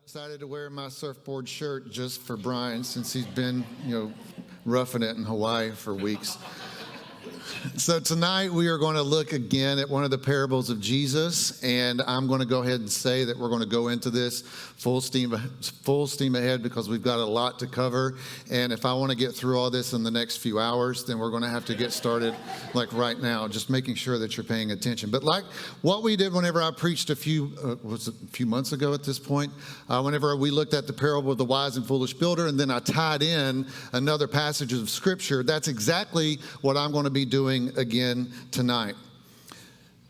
Decided to wear my surfboard shirt just for Brian since he's been, roughing it in Hawaii for weeks. So tonight we are going to look again at one of the parables of Jesus, and I'm going to go ahead and say that we're going to go into this full steam ahead because we've got a lot to cover. And if I want to get through all this in the next few hours, then we're going to have to get started like right now, just making sure that you're paying attention. But like what we did whenever I preached a few months ago at this point, whenever we looked at the parable of the wise and foolish builder, and then I tied in another passage of scripture, that's exactly what I'm going to be doing again tonight.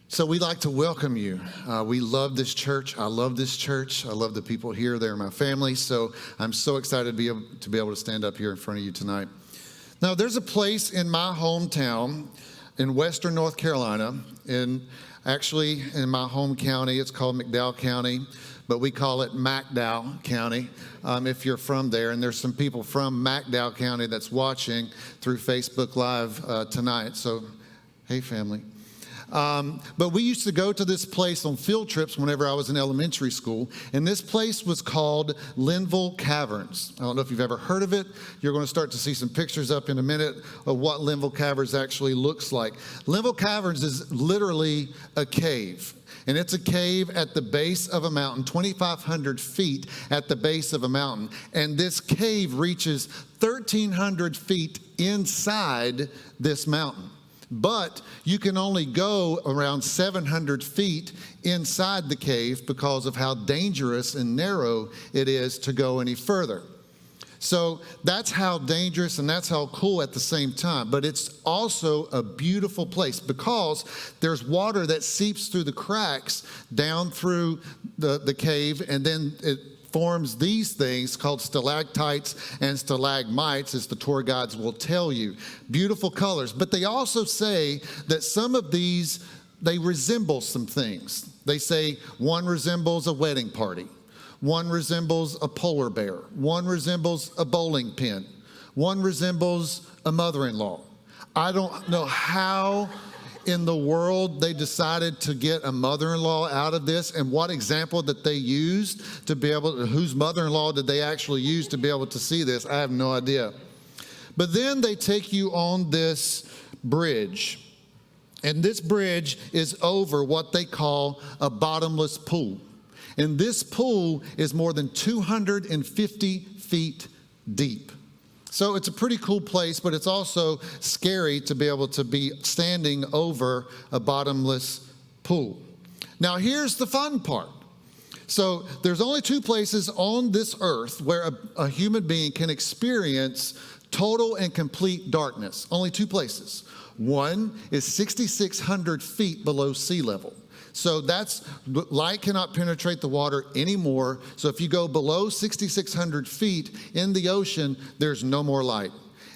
So we'd like to welcome you. We love this church. I love this church. I love the people here. They're my family. So I'm so excited to be able to stand up here in front of you tonight. Now, there's a place in my hometown in western North Carolina, actually in my home county. It's called McDowell County, but we call it McDowell County if you're from there. And there's some people from McDowell County that's watching through Facebook Live tonight. So, hey, family. But we used to go to this place on field trips whenever I was in elementary school. And this place was called Linville Caverns. I don't know if you've ever heard of it. You're going to start to see some pictures up in a minute of what Linville Caverns actually looks like. Linville Caverns is literally a cave. And it's a cave at the base of a mountain, 2,500 feet at the base of a mountain. And this cave reaches 1,300 feet inside this mountain. But you can only go around 700 feet inside the cave because of how dangerous and narrow it is to go any further. So that's how dangerous and that's how cool at the same time. But it's also a beautiful place because there's water that seeps through the cracks down through the cave, and then it forms these things called stalactites and stalagmites, as the tour guides will tell you. Beautiful colors. But they also say that some of these, they resemble some things. They say one resembles a wedding party. One resembles a polar bear. One resembles a bowling pin. One resembles a mother-in-law. I don't know how in the world they decided to get a mother-in-law out of this, and what example that they used to be able to, whose mother-in-law did they actually use to be able to see this? I have no idea. But then they take you on this bridge, and this bridge is over what they call a bottomless pool. And this pool is more than 250 feet deep. So it's a pretty cool place, but it's also scary to be able to be standing over a bottomless pool. Now, here's the fun part. So there's only two places on this earth where a human being can experience total and complete darkness. Only two places. One is 6,600 feet below sea level. So light cannot penetrate the water anymore. So if you go below 6,600 feet in the ocean, there's no more light.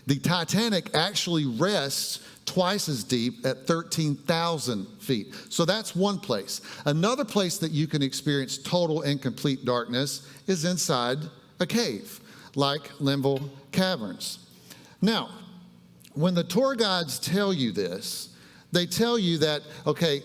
The Titanic actually rests twice as deep at 13,000 feet. So that's one place. Another place that you can experience total and complete darkness is inside a cave, like Linville Caverns. Now, when the tour guides tell you this, they tell you that, okay,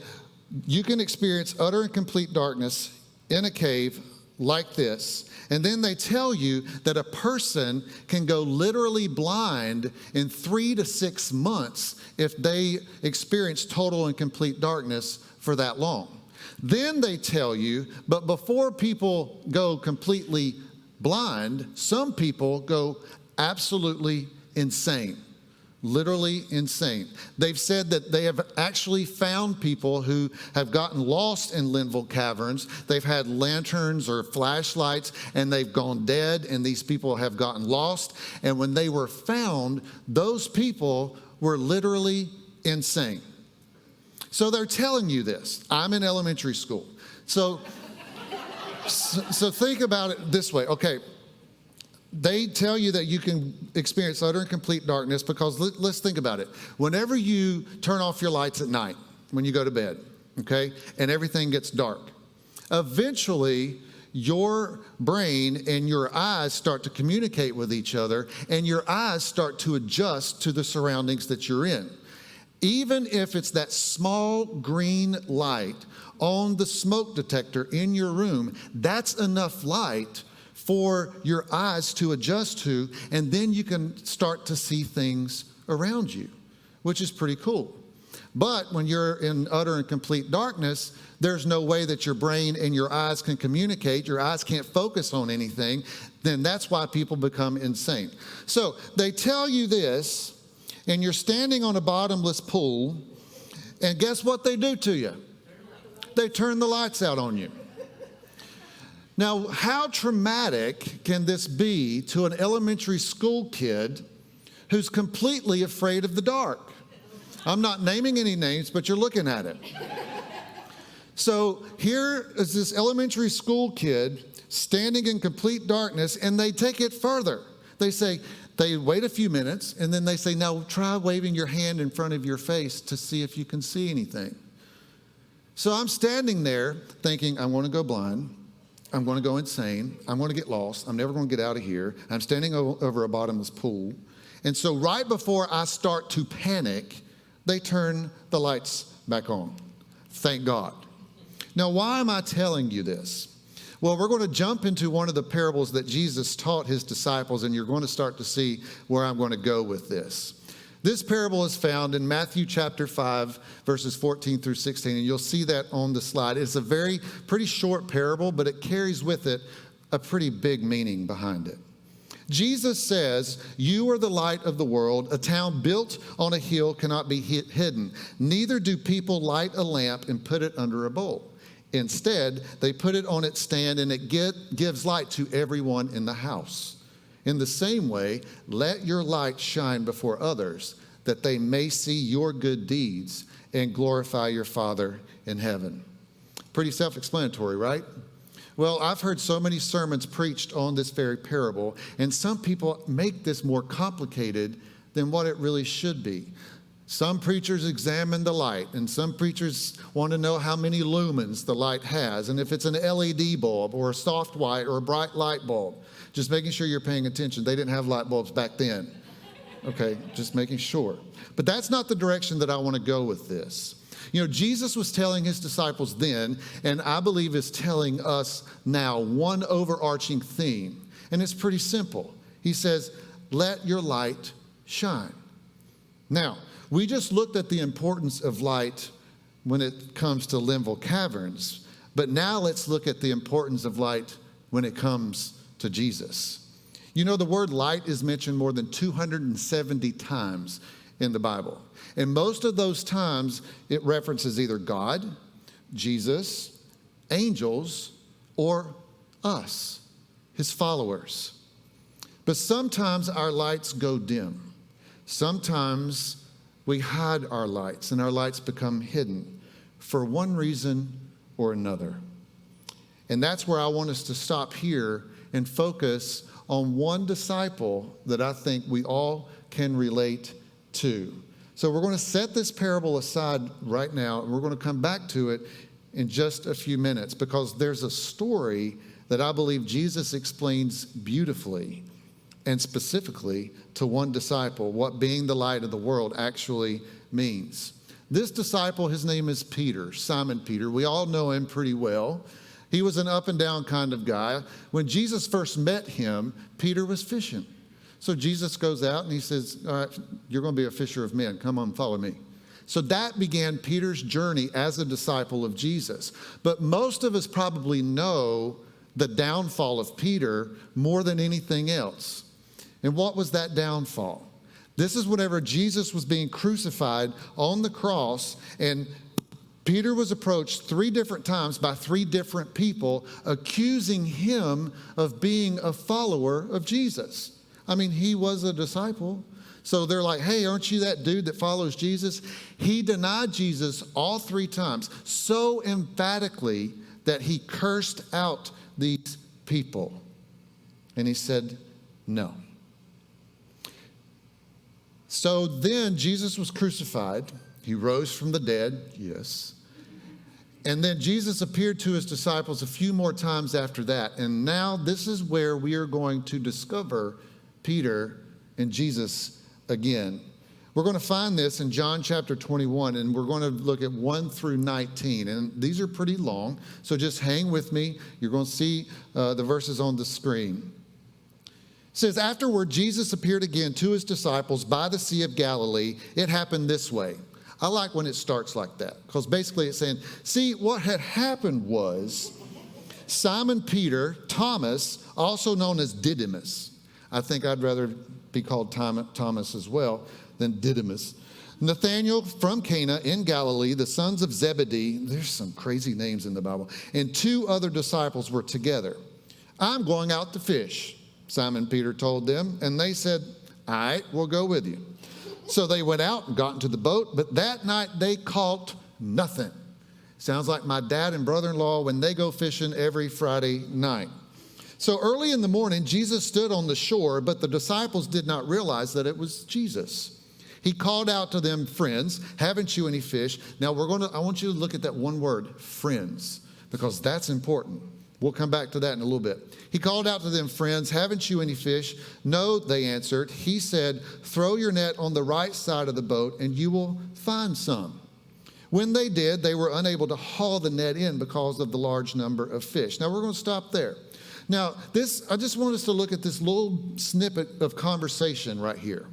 you can experience utter and complete darkness in a cave like this. And then they tell you that a person can go literally blind in 3 to 6 months if they experience total and complete darkness for that long. Then they tell you, but before people go completely blind, some people go absolutely insane. Literally insane. They've said that they have actually found people who have gotten lost in Linville Caverns. They've had lanterns or flashlights and they've gone dead, and these people have gotten lost. And when they were found, those people were literally insane. So they're telling you this. I'm in elementary school. So think about it this way. Okay. They tell you that you can experience utter and complete darkness because let's think about it. Whenever you turn off your lights at night, when you go to bed, okay, and everything gets dark, eventually your brain and your eyes start to communicate with each other, and your eyes start to adjust to the surroundings that you're in. Even if it's that small green light on the smoke detector in your room, that's enough light for your eyes to adjust to, and then you can start to see things around you, which is pretty cool. But when you're in utter and complete darkness, there's no way that your brain and your eyes can communicate. Your eyes can't focus on anything. Then that's why people become insane. So they tell you this, and you're standing on a bottomless pool, and guess what they do to you? They turn the lights out on you. Now, how traumatic can this be to an elementary school kid who's completely afraid of the dark? I'm not naming any names, but you're looking at it. So here is this elementary school kid standing in complete darkness, and they take it further. They wait a few minutes, and then they say, now try waving your hand in front of your face to see if you can see anything. So I'm standing there thinking, I'm going to go blind. I'm going to go insane. I'm going to get lost. I'm never going to get out of here. I'm standing over a bottomless pool. And so right before I start to panic, they turn the lights back on. Thank God. Now, why am I telling you this? Well, we're going to jump into one of the parables that Jesus taught his disciples, and you're going to start to see where I'm going to go with this. This parable is found in Matthew chapter 5, verses 14 through 16, and you'll see that on the slide. It's a pretty short parable, but it carries with it a pretty big meaning behind it. Jesus says, "You are the light of the world. A town built on a hill cannot be hidden. Neither do people light a lamp and put it under a bowl. Instead, they put it on its stand, and it gives light to everyone in the house. In the same way, let your light shine before others, that they may see your good deeds and glorify your Father in heaven." Pretty self-explanatory, right? Well, I've heard so many sermons preached on this very parable, and some people make this more complicated than what it really should be. Some preachers examine the light, and some preachers want to know how many lumens the light has, and if it's an LED bulb or a soft white or a bright light bulb. Just making sure you're paying attention. They didn't have light bulbs back then. Okay, just making sure. But that's not the direction that I want to go with this. You know, Jesus was telling his disciples then, and I believe is telling us now, one overarching theme. And it's pretty simple. He says, let your light shine. Now, we just looked at the importance of light when it comes to Linville Caverns, but now let's look at the importance of light when it comes to Jesus. You know, the word light is mentioned more than 270 times in the Bible. And most of those times, it references either God, Jesus, angels, or us, his followers. But sometimes our lights go dim. Sometimes we hide our lights, and our lights become hidden for one reason or another. And that's where I want us to stop here and focus on one disciple that I think we all can relate to. So we're going to set this parable aside right now, and we're going to come back to it in just a few minutes, because there's a story that I believe Jesus explains beautifully and specifically to one disciple what being the light of the world actually means. This disciple, his name is Peter, Simon Peter. We all know him pretty well. He was an up and down kind of guy. When Jesus first met him, Peter was fishing. So Jesus goes out and he says, all right, you're going to be a fisher of men. Come on, follow me. So that began Peter's journey as a disciple of Jesus. But most of us probably know the downfall of Peter more than anything else. And what was that downfall? This is whenever Jesus was being crucified on the cross, and Peter was approached 3 different times by 3 different people accusing him of being a follower of Jesus. I mean, he was a disciple. So they're like, hey, aren't you that dude that follows Jesus? He denied Jesus all 3 times so emphatically that he cursed out these people. And he said, no. So then Jesus was crucified. He rose from the dead, yes. And then Jesus appeared to his disciples a few more times after that. And now this is where we are going to discover Peter and Jesus again. we're going to find this in John chapter 21, and we're going to look at 1 through 19. And these are pretty long, so just hang with me. You're going to see the verses on the screen. It says, afterward, Jesus appeared again to his disciples by the Sea of Galilee. It happened this way. I like when it starts like that, because basically it's saying, see, what had happened was Simon Peter, Thomas, also known as Didymus. I think I'd rather be called Thomas as well than Didymus. Nathanael from Cana in Galilee, the sons of Zebedee, there's some crazy names in the Bible, and 2 other disciples were together. I'm going out to fish, Simon Peter told them, and they said, all right, we'll go with you. So they went out and got into the boat, but that night they caught nothing. Sounds like my dad and brother-in-law when they go fishing every Friday night. So early in the morning, Jesus stood on the shore, but the disciples did not realize that it was Jesus. He called out to them, friends, haven't you any fish? Now I want you to look at that one word, friends, because that's important. We'll come back to that in a little bit. He called out to them, friends, haven't you any fish? No, they answered. He said, throw your net on the right side of the boat and you will find some. When they did, they were unable to haul the net in because of the large number of fish. Now we're going to stop there. Now I just want us to look at this little snippet of conversation right here.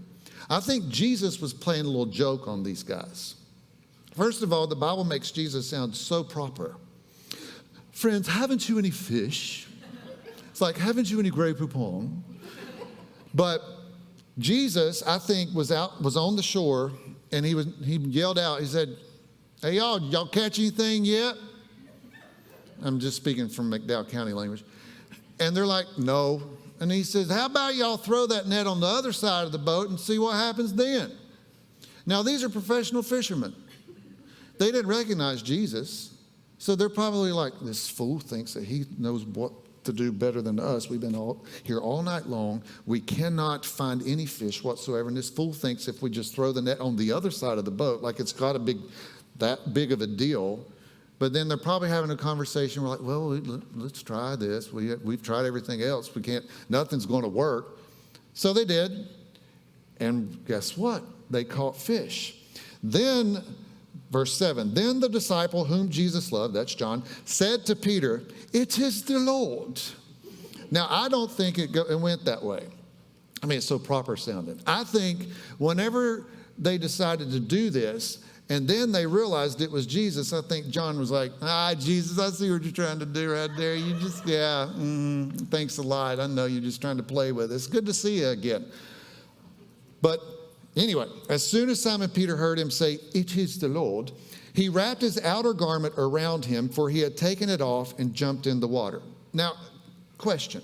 I think Jesus was playing a little joke on these guys. First of all, the Bible makes Jesus sound so proper. Friends, haven't you any fish? It's like, haven't you any Grey Poupon? But Jesus, I think, was on the shore, and he yelled out, he said, hey, y'all catch anything yet? I'm just speaking from McDowell County language. And they're like, no. And he says, how about y'all throw that net on the other side of the boat and see what happens then? Now, these are professional fishermen. They didn't recognize Jesus. So they're probably like, this fool thinks that he knows what to do better than us. We've been here all night long. We cannot find any fish whatsoever. And this fool thinks if we just throw the net on the other side of the boat, like it's got that big of a deal. But then they're probably having a conversation. We're like, well, let's try this. We've tried everything else. Nothing's going to work. So they did. And guess what? They caught fish. Then, verse 7, then the disciple whom Jesus loved, that's John, said to Peter, it is the Lord. Now, I don't think it went that way. I mean, it's so proper sounding. I think whenever they decided to do this, and then they realized it was Jesus, I think John was like, Jesus, I see what you're trying to do right there. You just, thanks a lot. I know you're just trying to play with us. Good to see you again. But anyway, as soon as Simon Peter heard him say, it is the Lord, he wrapped his outer garment around him, for he had taken it off and jumped in the water. Now, question.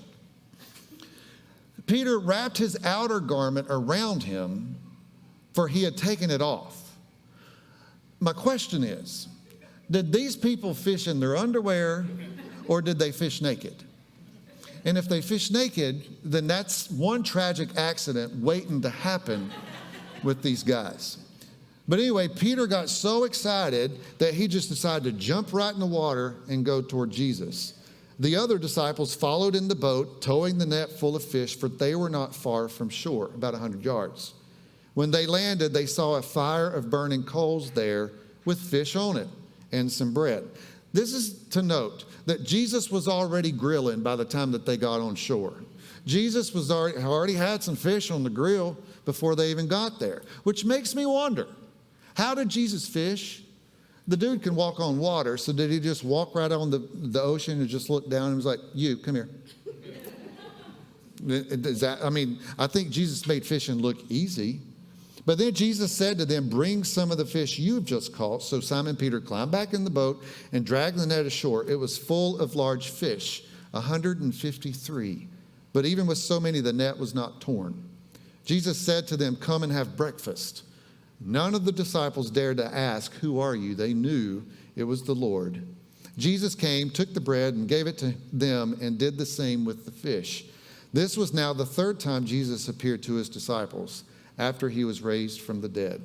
Peter wrapped his outer garment around him, for he had taken it off. My question is, did these people fish in their underwear, or did they fish naked? And if they fish naked, then that's one tragic accident waiting to happen with these guys. But anyway, Peter got so excited that he just decided to jump right in the water and go toward Jesus. The other disciples followed in the boat, towing the net full of fish, for they were not far from shore, about 100 yards. When they landed, they saw a fire of burning coals there with fish on it and some bread. This is to note that Jesus was already grilling by the time that they got on shore. Jesus was already had some fish on the grill before they even got there, which makes me wonder, how did Jesus fish? The dude can walk on water, so did he just walk right on the ocean and just look down and was like, you, come here? I think Jesus made fishing look easy. But then Jesus said to them, bring some of the fish you've just caught. So Simon Peter climbed back in the boat and dragged the net ashore. It was full of large fish, 153. But even with so many, the net was not torn. Jesus said to them, come and have breakfast. None of the disciples dared to ask, who are you? They knew it was the Lord. Jesus came, took the bread and gave it to them and did the same with the fish. This was now the third time Jesus appeared to his disciples after he was raised from the dead.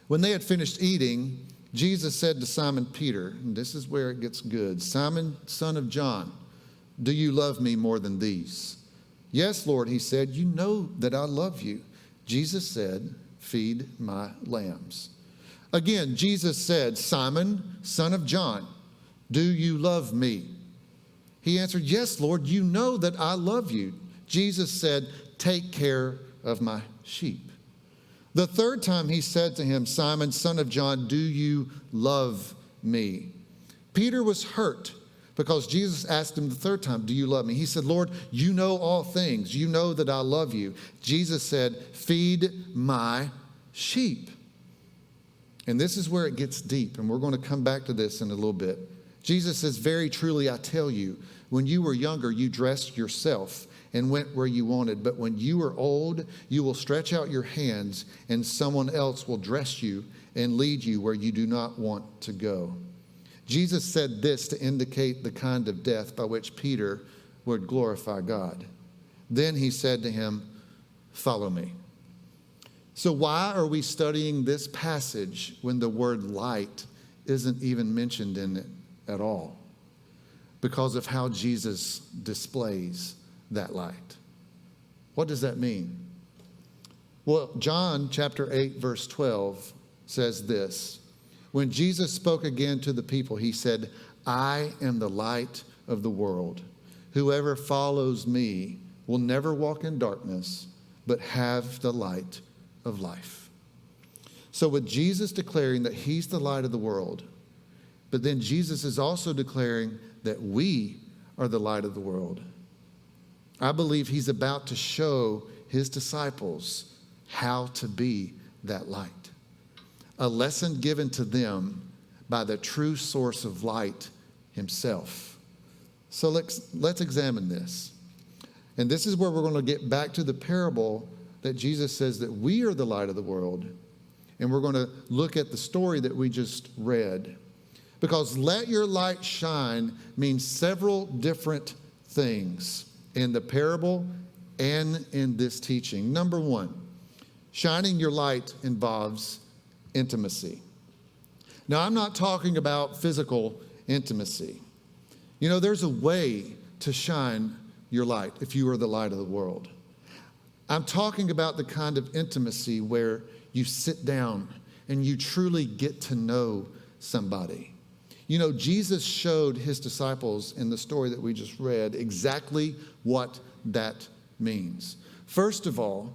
When they had finished eating, Jesus said to Simon Peter, and this is where it gets good, Simon, son of John, do you love me more than these? Yes, Lord, he said, you know that I love you. Jesus said, feed my lambs. Again, Jesus said, Simon, son of John, do you love me? He answered, yes, Lord, you know that I love you. Jesus said, take care of my sheep. The third time he said to him, Simon, son of John, do you love me? Peter was hurt because Jesus asked him the third time, do you love me? He said, Lord, you know all things. You know that I love you. Jesus said, feed my sheep. And this is where it gets deep, and we're going to come back to this in a little bit. Jesus says, very truly, I tell you, when you were younger, you dressed yourself and went where you wanted. But when you are old, you will stretch out your hands, and someone else will dress you and lead you where you do not want to go. Jesus said this to indicate the kind of death by which Peter would glorify God. Then he said to him, follow me. So why are we studying this passage when the word light isn't even mentioned in it at all? Because of how Jesus displays that light. What does that mean? Well, John chapter 8, verse 12 says this. When Jesus spoke again to the people, he said, I am the light of the world. Whoever follows me will never walk in darkness, but have the light of life. So with Jesus declaring that he's the light of the world, but then Jesus is also declaring that we are the light of the world, I believe he's about to show his disciples how to be that light. A lesson given to them by the true source of light himself. So let's examine this. And this is where we're going to get back to the parable that Jesus says that we are the light of the world. And we're going to look at the story that we just read. Because let your light shine means several different things in the parable and in this teaching. Number one, shining your light involves intimacy. Now, I'm not talking about physical intimacy. You know, there's a way to shine your light if you are the light of the world. I'm talking about the kind of intimacy where you sit down and you truly get to know somebody. You know, Jesus showed his disciples in the story that we just read exactly what that means. First of all,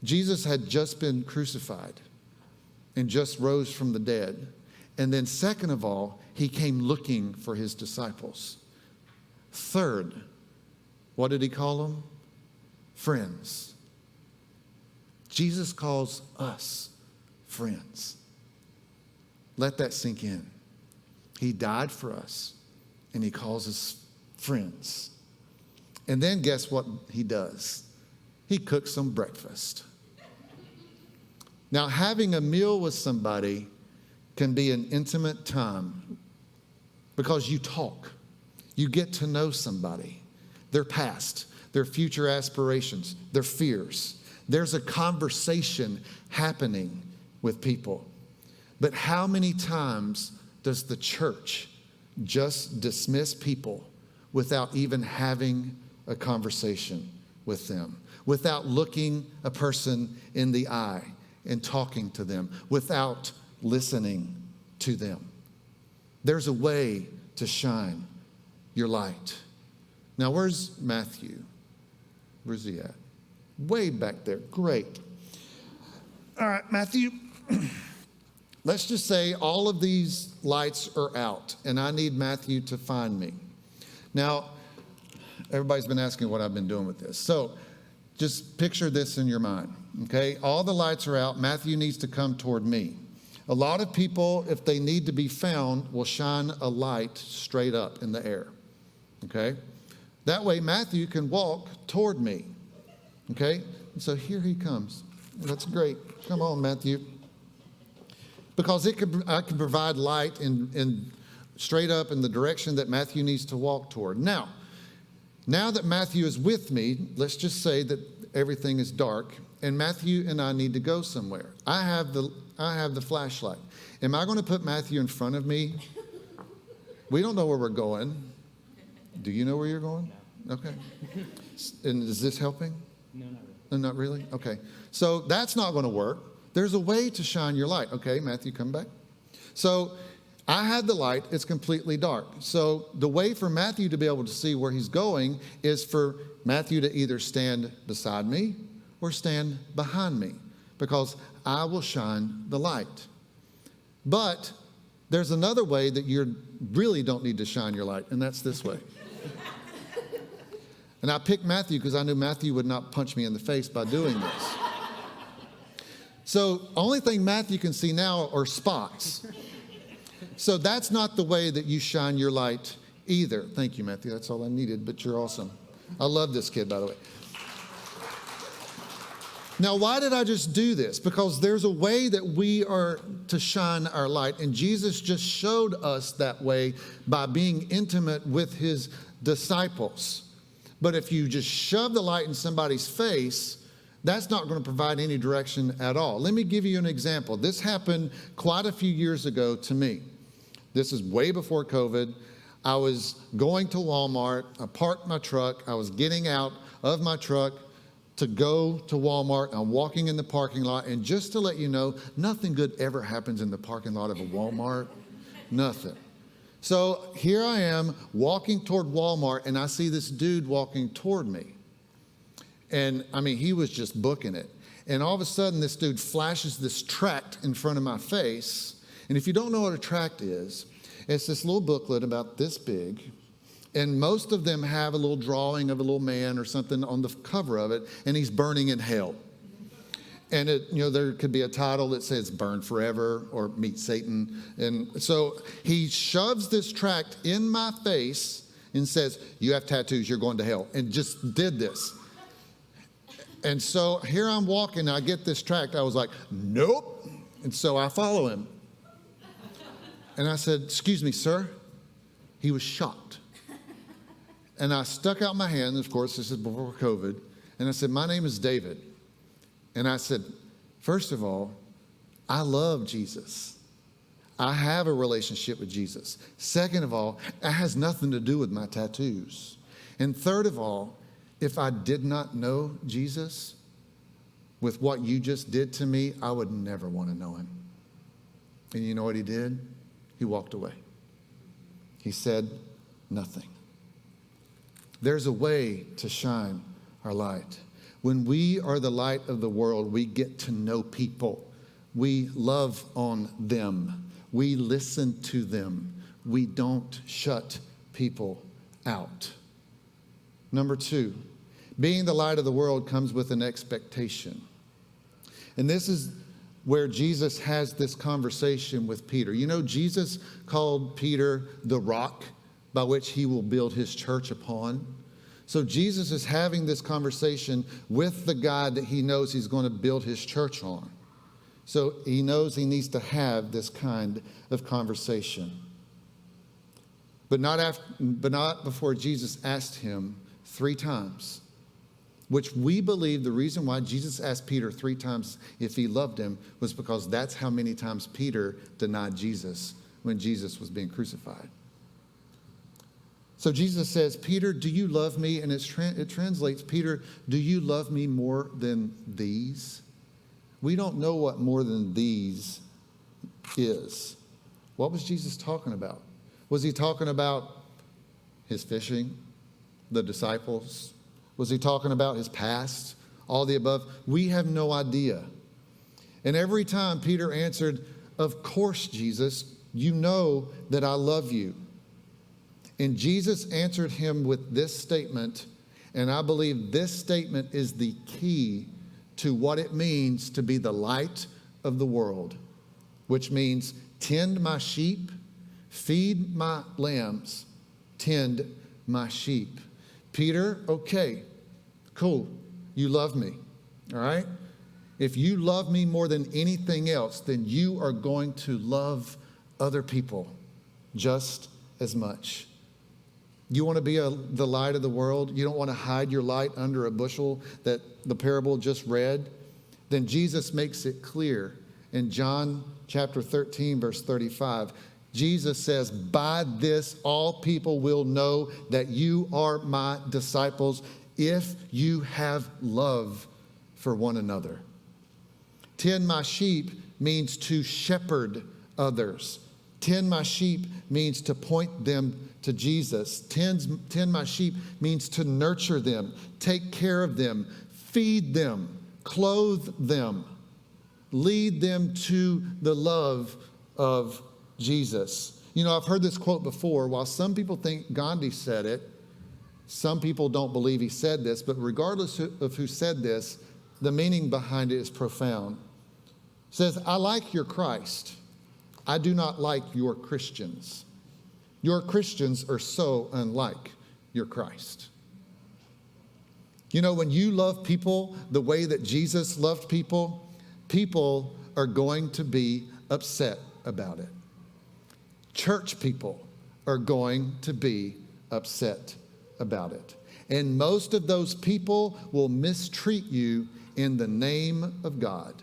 Jesus had just been crucified and just rose from the dead. And then second of all, he came looking for his disciples. Third, what did he call them? Friends. Jesus calls us friends. Let that sink in. He died for us, and he calls us friends. And then guess what he does? He cooks some breakfast. Now, having a meal with somebody can be an intimate time because you talk. You get to know somebody, their past, their future aspirations, their fears. There's a conversation happening with people. But how many times does the church just dismiss people without even having a conversation with them, without looking a person in the eye and talking to them, without listening to them? There's a way to shine your light. Now, where's Matthew? Where's he at? Way back there. Great. All right, Matthew. Let's just say all of these lights are out, and I need Matthew to find me. Now, everybody's been asking what I've been doing with this. So just picture this in your mind, okay? All the lights are out. Matthew needs to come toward me. A lot of people, if they need to be found, will shine a light straight up in the air, okay? That way, Matthew can walk toward me, okay? And so here he comes. That's great. Come on, Matthew. Because I can provide light in straight up in the direction that Matthew needs to walk toward. Now that Matthew is with me, let's just say that everything is dark, and Matthew and I need to go somewhere. I have the flashlight. Am I going to put Matthew in front of me? We don't know where we're going. Do you know where you're going? No. Okay. And is this helping? No, not really. No, not really? Okay. So that's not going to work. There's a way to shine your light. Okay, Matthew, come back. So I had the light. It's completely dark. So the way for Matthew to be able to see where he's going is for Matthew to either stand beside me or stand behind me, because I will shine the light. But there's another way that you really don't need to shine your light, and that's this way. And I picked Matthew because I knew Matthew would not punch me in the face by doing this. So only thing Matthew can see now are spots. So that's not the way that you shine your light either. Thank you, Matthew. That's all I needed, but you're awesome. I love this kid, by the way. Now, why did I just do this? Because there's a way that we are to shine our light, and Jesus just showed us that way by being intimate with his disciples. But if you just shove the light in somebody's face, that's not going to provide any direction at all. Let me give you an example. This happened quite a few years ago to me. This is way before COVID. I was going to Walmart. I parked my truck. I was getting out of my truck to go to Walmart. I'm walking in the parking lot. And just to let you know, nothing good ever happens in the parking lot of a Walmart. Nothing. So here I am walking toward Walmart, and I see this dude walking toward me. And I mean, he was just booking it. And all of a sudden, this dude flashes this tract in front of my face. And if you don't know what a tract is, it's this little booklet about this big. And most of them have a little drawing of a little man or something on the cover of it, and he's burning in hell. And there could be a title that says "Burn Forever" or "Meet Satan." And so he shoves this tract in my face and says, "You have tattoos, you're going to hell," and just did this. And so here I'm walking, I get this tract. I was like, "Nope." And so I follow him. And I said, "Excuse me, sir." He was shocked. And I stuck out my hand. Of course, this is before COVID. And I said, "My name is David." And I said, "First of all, I love Jesus. I have a relationship with Jesus. Second of all, it has nothing to do with my tattoos. And third of all, if I did not know Jesus, with what you just did to me, I would never want to know him." And you know what he did? He walked away. He said nothing. There's a way to shine our light. When we are the light of the world, we get to know people. We love on them. We listen to them. We don't shut people out. Number 2, being the light of the world comes with an expectation. And this is where Jesus has this conversation with Peter. You know, Jesus called Peter the rock by which he will build his church upon. So Jesus is having this conversation with the guy that he knows he's going to build his church on. So he knows he needs to have this kind of conversation. But not before Jesus asked him 3 times, which we believe the reason why Jesus asked Peter 3 times if he loved him was because that's how many times Peter denied Jesus when Jesus was being crucified. So Jesus says, "Peter, do you love me?" And it translates, "Peter, do you love me more than these?" We don't know what more than these is. What was Jesus talking about? Was he talking about his fishing, the disciples? Was he talking about his past, all the above? We have no idea. And every time Peter answered, "Of course, Jesus, you know that I love you." And Jesus answered him with this statement, and I believe this statement is the key to what it means to be the light of the world, which means tend my sheep, feed my lambs, tend my sheep. Peter, okay, cool, you love me, all right? If you love me more than anything else, then you are going to love other people just as much. You want to be the light of the world? You don't want to hide your light under a bushel that the parable just read? Then Jesus makes it clear in John chapter 13, verse 35. Jesus says, "By this all people will know that you are my disciples if you have love for one another." Tend my sheep means to shepherd others. Tend my sheep means to point them to Jesus. Tend my sheep means to nurture them, take care of them, feed them, clothe them, lead them to the love of Jesus. You know, I've heard this quote before. While some people think Gandhi said it, some people don't believe he said this, but regardless of who said this, the meaning behind it is profound. It says, I like your Christ. I do not like your Christians. Your Christians are so unlike your Christ. You know, when you love people the way that Jesus loved people, people are going to be upset about it. Church people are going to be upset about it. And most of those people will mistreat you in the name of God.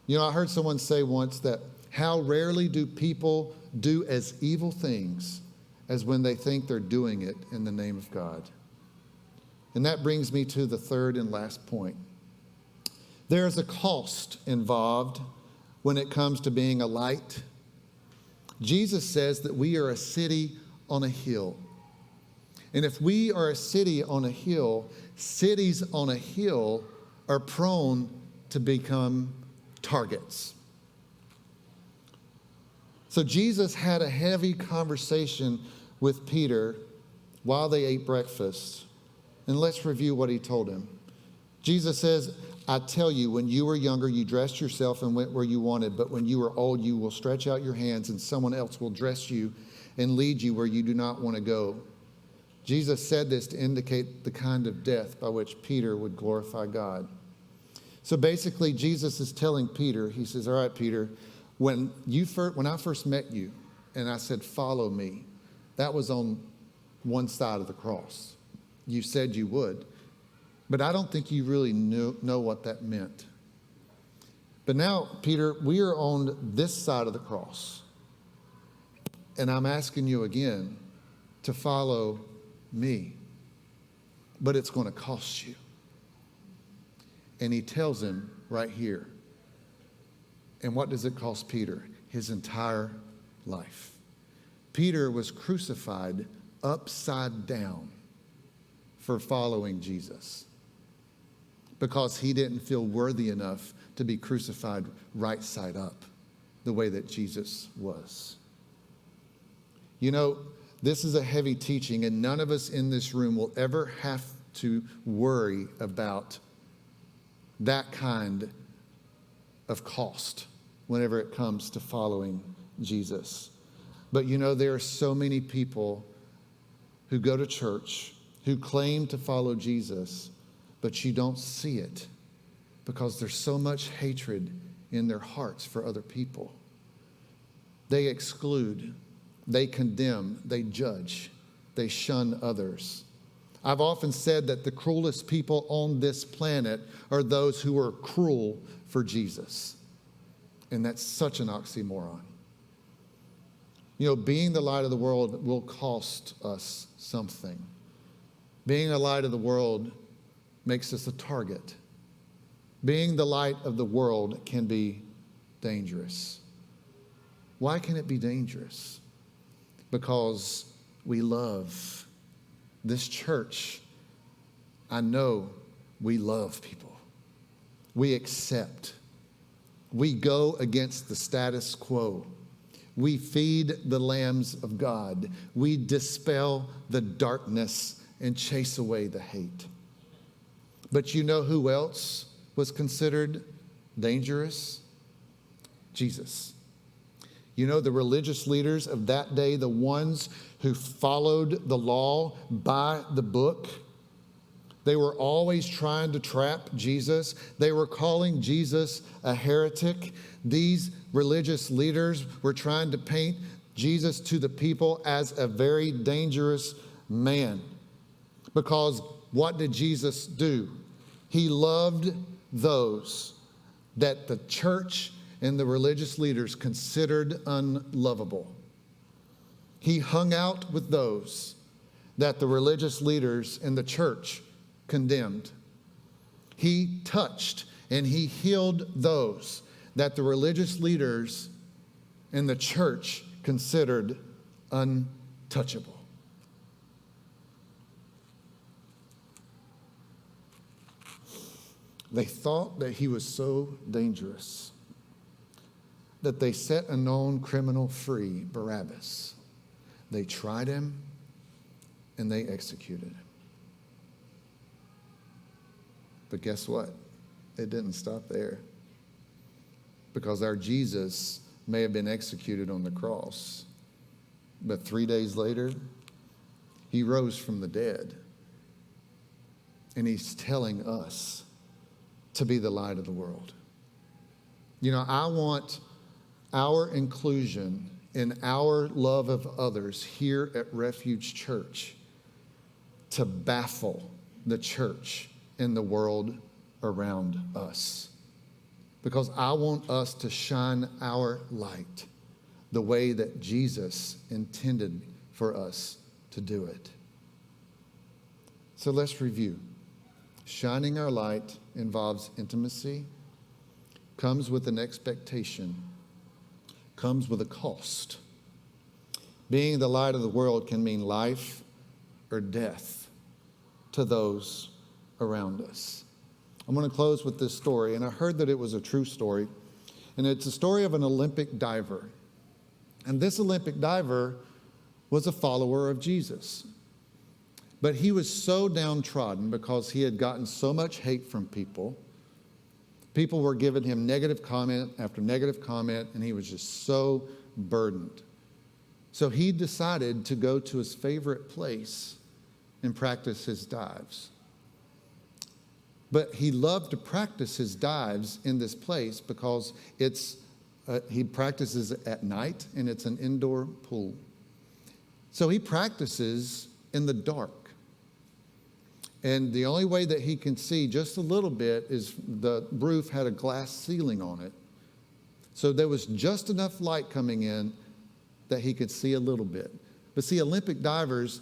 You know, I heard someone say once that how rarely do people do as evil things as when they think they're doing it in the name of God. And that brings me to the third and last point. There's a cost involved when it comes to being a light. Jesus says that we are a city on a hill. And if we are a city on a hill, cities on a hill are prone to become targets. So Jesus had a heavy conversation with Peter while they ate breakfast. And let's review what he told him. Jesus says, I tell you, when you were younger, you dressed yourself and went where you wanted. But when you are old, you will stretch out your hands and someone else will dress you and lead you where you do not want to go. Jesus said this to indicate the kind of death by which Peter would glorify God. So basically, Jesus is telling Peter, he says, all right, Peter, when I first met you and I said, follow me, that was on one side of the cross. You said you would, but I don't think you really know what that meant. But now, Peter, we are on this side of the cross, and I'm asking you again to follow me, but it's going to cost you. And he tells him right here. And what does it cost Peter? His entire life. Peter was crucified upside down for following Jesus because he didn't feel worthy enough to be crucified right side up the way that Jesus was. You know, this is a heavy teaching, and none of us in this room will ever have to worry about that kind of cost whenever it comes to following Jesus. But you know, there are so many people who go to church, who claim to follow Jesus, but you don't see it because there's so much hatred in their hearts for other people. They exclude, they condemn, they judge, they shun others. I've often said that the cruelest people on this planet are those who are cruel for Jesus. And that's such an oxymoron. You know, being the light of the world will cost us something. Being a light of the world makes us a target. Being the light of the world can be dangerous. Why can it be dangerous? Because we love this church. I know we love people. We accept. We go against the status quo. We feed the lambs of God. We dispel the darkness and chase away the hate. But you know who else was considered dangerous? Jesus. You know, the religious leaders of that day, the ones who followed the law by the book, they were always trying to trap Jesus. They were calling Jesus a heretic. These religious leaders were trying to paint Jesus to the people as a very dangerous man. Because what did Jesus do? He loved those that the church and the religious leaders considered unlovable. He hung out with those that the religious leaders in the church condemned. He touched and he healed those that the religious leaders in the church considered untouchable. They thought that he was so dangerous that they set a known criminal free, Barabbas. They tried him and they executed him. But guess what? It didn't stop there. Because our Jesus may have been executed on the cross, but 3 days later, he rose from the dead. And he's telling us to be the light of the world. You know, I want our inclusion in our love of others here at Refuge.Church to baffle the church in the world around us. Because I want us to shine our light the way that Jesus intended for us to do it. So let's review. Shining our light involves intimacy, comes with an expectation, comes with a cost. Being the light of the world can mean life or death to those around us. I'm going to close with this story, and I heard that it was a true story, and it's a story of an Olympic diver. And this Olympic diver was a follower of Jesus. But he was so downtrodden because he had gotten so much hate from people. People were giving him negative comment after negative comment, and he was just so burdened. So he decided to go to his favorite place and practice his dives. But he loved to practice his dives in this place because he practices at night, and it's an indoor pool. So he practices in the dark. And the only way that he can see just a little bit is the roof had a glass ceiling on it. So there was just enough light coming in that he could see a little bit. But see, Olympic divers,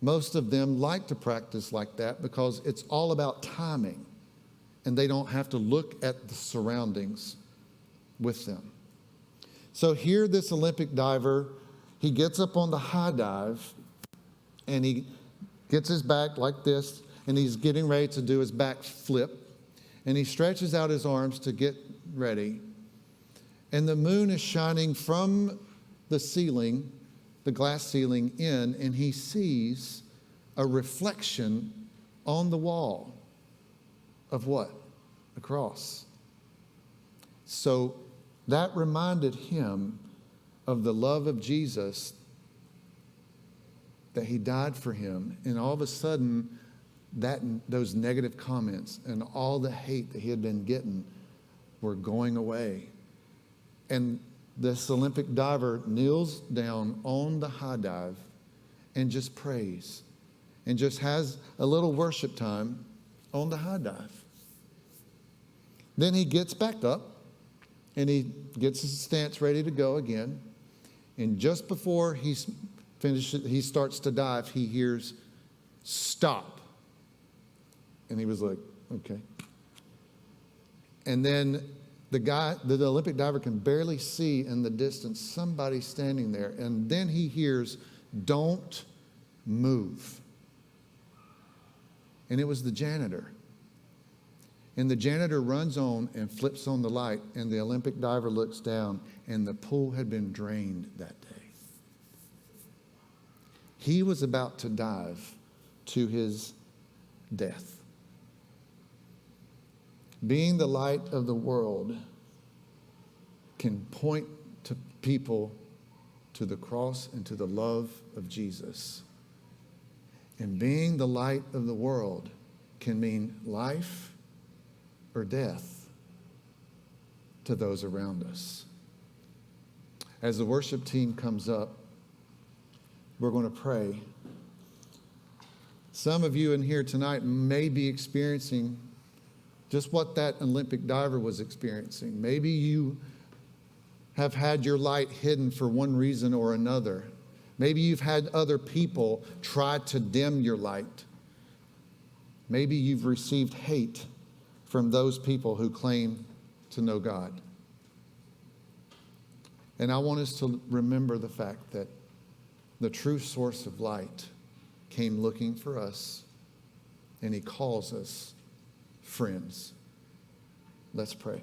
most of them like to practice like that because it's all about timing. And they don't have to look at the surroundings with them. So here, this Olympic diver, he gets up on the high dive and he gets his back like this, and he's getting ready to do his back flip. And he stretches out his arms to get ready. And the moon is shining from the ceiling, the glass ceiling in, and he sees a reflection on the wall of what? A cross. So that reminded him of the love of Jesus, that he died for him. And all of a sudden, those negative comments and all the hate that he had been getting were going away. And this Olympic diver kneels down on the high dive and just prays and just has a little worship time on the high dive. Then he gets back up and he gets his stance ready to go again. And just before he starts to dive, he hears, "Stop." And he was like, okay. And then the Olympic diver can barely see in the distance somebody standing there. And then he hears, "Don't move." And it was the janitor. And the janitor runs on and flips on the light, and the Olympic diver looks down, and the pool had been drained that day. He was about to dive to his death. Being the light of the world can point to people to the cross and to the love of Jesus. And being the light of the world can mean life or death to those around us. As the worship team comes up, we're going to pray. Some of you in here tonight may be experiencing just what that Olympic diver was experiencing. Maybe you have had your light hidden for one reason or another. Maybe you've had other people try to dim your light. Maybe you've received hate from those people who claim to know God. And I want us to remember the fact that the true source of light came looking for us, and he calls us friends. Let's pray.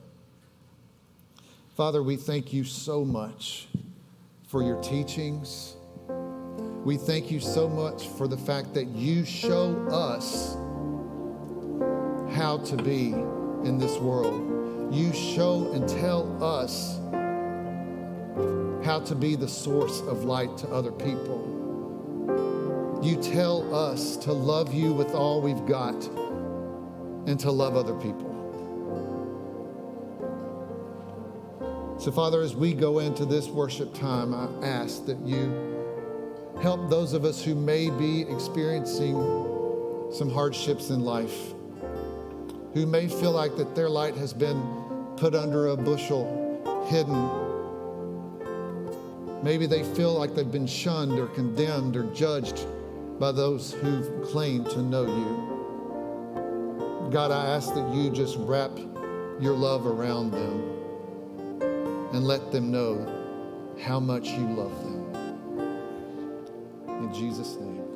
Father, we thank you so much for your teachings. We thank you so much for the fact that you show us how to be in this world. You show and tell us how to be the source of light to other people. You tell us to love you with all we've got and to love other people. So, Father, as we go into this worship time, I ask that you help those of us who may be experiencing some hardships in life, who may feel like that their light has been put under a bushel, hidden. Maybe they feel like they've been shunned or condemned or judged by those who claim to know you. God, I ask that you just wrap your love around them and let them know how much you love them. In Jesus' name.